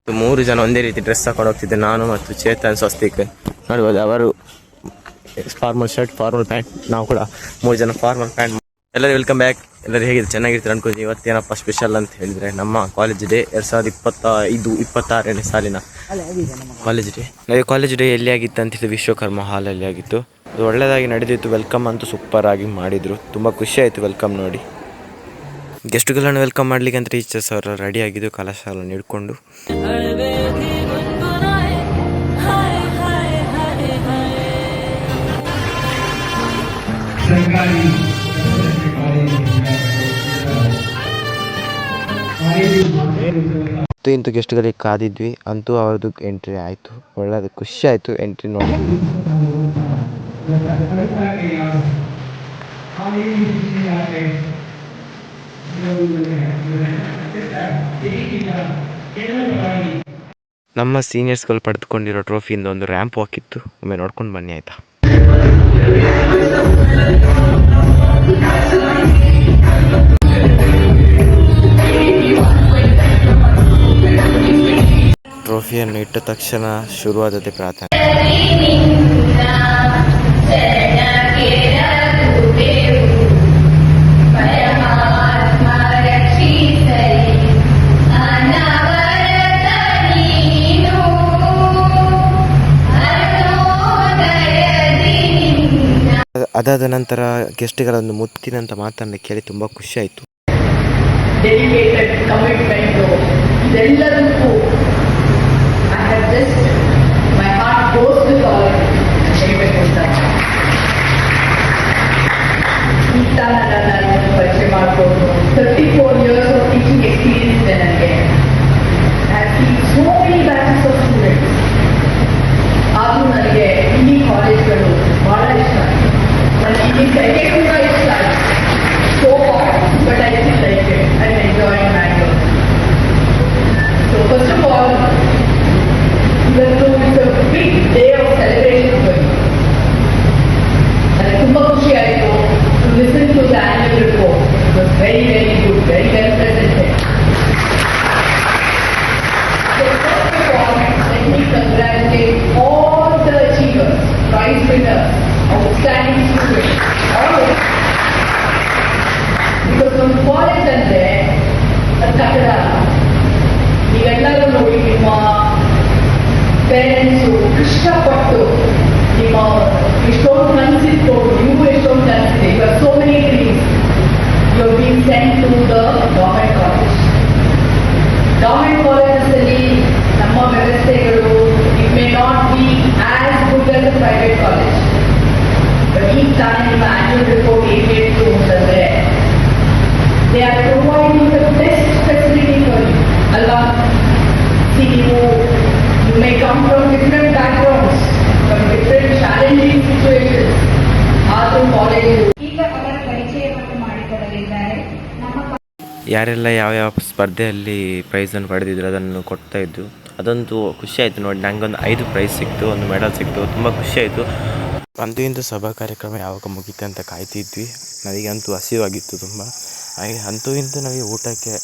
ಮೂರು ಜನ ಒಂದೇ ರೀತಿ ಡ್ರೆಸ್ ಹಾಕೊಂಡು ಹೋಗ್ತಿದ್ದೆ, ನಾನು ಮತ್ತು ಚೇತನ್ ಸ್ವಸ್ತಿಕ್. ನೋಡ್ಬೋದು ಅವರು ಫಾರ್ಮಲ್ ಶರ್ಟ್ ಫಾರ್ಮಲ್ ಪ್ಯಾಂಟ್, ನಾವು ಕೂಡ ಮೂರು ಜನ ಫಾರ್ಮಲ್ ಪ್ಯಾಂಟ್. ಎಲ್ಲರೂ ವೆಲ್ಕಮ್ ಬ್ಯಾಕ್. ಎಲ್ಲರೂ ಹೇಗಿದೆ, ಚೆನ್ನಾಗಿರ್ತಾರೆ ಅನ್ಕೋತೀವಿ. ಇವತ್ತೇನಪ್ಪ ಸ್ಪೆಷಲ್ ಅಂತ ಹೇಳಿದರೆ ನಮ್ಮ ಕಾಲೇಜ್ ಡೇ 2025-26ನೇ ಸಾಲಿನ ಕಾಲೇಜ್ ಡೇ. ನಾವು ಕಾಲೇಜ್ ಡೇ ಎಲ್ಲಿ ಆಗಿತ್ತು ಅಂತ ಹೇಳಿದ್ರೆ ವಿಶ್ವಕರ್ಮ ಹಾಲಲ್ಲಿ ಆಗಿತ್ತು. ಅದು ಒಳ್ಳೆಯದಾಗಿ ನಡೆದಿತ್ತು. ವೆಲ್ಕಮ್ ಅಂತೂ ಸೂಪರ್ ಆಗಿ ಮಾಡಿದರು. ತುಂಬ ಖುಷಿ ಆಯಿತು ವೆಲ್ಕಮ್ ನೋಡಿ. ಗೆಸ್ಟ್ಗಳನ್ನು ವೆಲ್ಕಮ್ ಮಾಡಲಿಕ್ಕೆ ಅಂತ ಟೀಚರ್ಸ್ ಅವರು ರೆಡಿ ಆಗಿದ್ದು ಕಲಾಶಾಲೆ ಹಿಡ್ಕೊಂಡು. ಇಂತು ಗೆಸ್ಟ್ಗಳಿಗೆ ಕಾದಿದ್ವಿ, ಅಂತೂ ಅವ್ರದ್ದು ಎಂಟ್ರಿ ಆಯಿತು. ಒಳ್ಳೆಯದು ಖುಷಿ ಆಯಿತು ಎಂಟ್ರಿ ನೋಡಿ. ನಮ್ಮ ಸೀನಿಯರ್ಸ್ಗಳು ಪಡೆದುಕೊಂಡಿರೋ ಟ್ರೋಫಿಯಿಂದ ಒಂದು ರ್ಯಾಂಪ್ ವಾಕ್ ಇತ್ತು, ಒಮ್ಮೆ ನೋಡ್ಕೊಂಡು ಬನ್ನಿ ಆಯಿತಾ. ಟ್ರೋಫಿಯನ್ನು ಇಟ್ಟ ತಕ್ಷಣ ಶುರುವಾದದ್ದೇ ಪ್ರಾರ್ಥನೆ. ಅದಾದ ನಂತರ ಗೆಸ್ಟ್ಗಳ ಒಂದು ಮುತ್ತಿನಂತ ಮಾತನ್ನು ಕೇಳಿ ತುಂಬ ಖುಷಿ ಆಯಿತು. ಪರಿಚಯ ಮಾಡಿಕೊಂಡು 34 years of teaching experience ನನಗೆ. I have seen so many batches of students. ಆದರೂ ನನಗೆ ಇಲ್ಲಿ ಕಾಲೇಜ್ಗಳು ಬಹಳ ಇಷ್ಟ. ನನಗೆ ಇಲ್ಲಿ ಕೈಗೆ ಕೂಡ ಇಷ್ಟ. So hard, but I still like it. I'm enjoying Bangalore. So first of all, even though it's a big day of celebration for me, ನನಗೆ ತುಂಬ ಖುಷಿ ಆಯಿತು to listen to the annual report. It was very, very good, very well presented. So first of all, let me congratulate all the achievers, prize winners, outstanding students, all of them. Because from college ಅಂದರೆ ಕಟ್ಟಡ, ನೀವೆಲ್ಲರೂ ನೋಡಿ ನಿಮ್ಮ parents ಕಷ್ಟಪಟ್ಟು ನಿಮ್ಮ ಎಷ್ಟೊಂದು ಕನಸಿಟ್ಕೊಂಡು, ನೀವು ಎಷ್ಟೊಂದು ಕನಸಿದೆ. ಈಗ so many dreams you are being sent to the government college. Government ಕಾಲೇಜಲ್ಲಿ ನಮ್ಮ ವ್ಯವಸ್ಥೆಗಳು it may not be as good as the private college. But ಈಗ ತಾನೇ ನಿಮ್ಮ ಆನ್ಯುವಲ್ ರಿಪೋರ್ಟ್ ಏನ್ ಹೇಳ್ತು ಅಂತಂದ್ರೆ they are providing the best facility for you ಅಲ್ವಾ. ಸಿ ನೀವು you may come from different backgrounds, from different challenging situations. ಆದರೂ college ಈಗ ಅವರ ಪರಿಚಯವನ್ನು ಮಾಡಿಕೊಡಲಿದ್ದಾರೆ. ಯಾರೆಲ್ಲ ಯಾವ್ಯಾವ ಸ್ಪರ್ಧೆಯಲ್ಲಿ ಪ್ರೈಸನ್ನು ಪಡೆದಿದ್ರು ಅದನ್ನು ಕೊಡ್ತಾ ಇದ್ದು, ಅದಂತೂ ಖುಷಿ ಆಯಿತು ನೋಡಿ. ನನಗೊಂದು 5 ಪ್ರೈಸ್ ಸಿಕ್ತು, ಒಂದು ಮೆಡಲ್ ಸಿಕ್ತು, ತುಂಬ ಖುಷಿ ಆಯಿತು. ಅಂತೂ ಇಂದು ಸಭಾ ಕಾರ್ಯಕ್ರಮ ಯಾವಾಗ ಮುಗಿತೆ ಅಂತ ಕಾಯ್ತಿದ್ವಿ. ನನಗಂತೂ ಹಸಿವಾಗಿತ್ತು ತುಂಬ. ಹಾಗೆ ಅಂತೂ ಇಂತೂ ನಮಗೆ ಊಟಕ್ಕೆ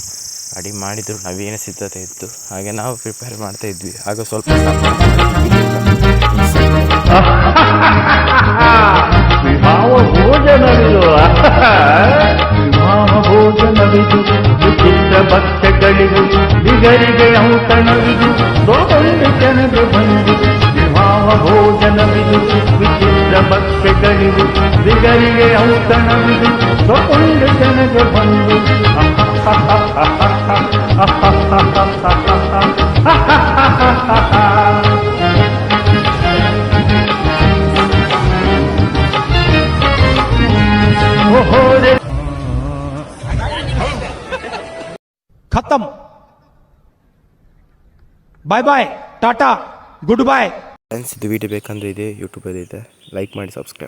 ಅಡಿ ಮಾಡಿದ್ರು, ನಾವೇನೇ ಸಿದ್ಧತೆ ಇತ್ತು ಹಾಗೆ ನಾವು ಪ್ರಿಪೇರ್ ಮಾಡ್ತಾ ಇದ್ವಿ. ಆಗ ಸ್ವಲ್ಪ ವಿವಾಹ ಭೋಜನವಿದು ವಿವಾಹ ಭೋಜನವಿದು ವಿಚಿತ್ರ ಭಕ್ಷ್ಯಗಳಿದು ಬಿಗರಿಗೆ ಔತಣವಿದು ದೊಡ್ಡ ಜನರು ಬಂದು. ವಿವಾಹ ಭೋಜನವಿದು ವಿಚಿತ್ರ ಭಕ್ಷ್ಯಗಳಿದು ಬಿಗರಿಗೆ ಔತಣವಿದು ದೊಡ್ಡ ಜನರು ಬಂದು. खत्म, bye bye, tata, goodbye. Friends, ಇದು ವಿಡಿಯೋ ಬೇಕಂದ್ರೆ ಇದೆ ಯೂಟ್ಯೂಬಲ್ಲಿ ಇದೆ, ಲೈಕ್ ಮಾಡಿ, ಸಬ್ಸ್ಕ್ರೈಬ್.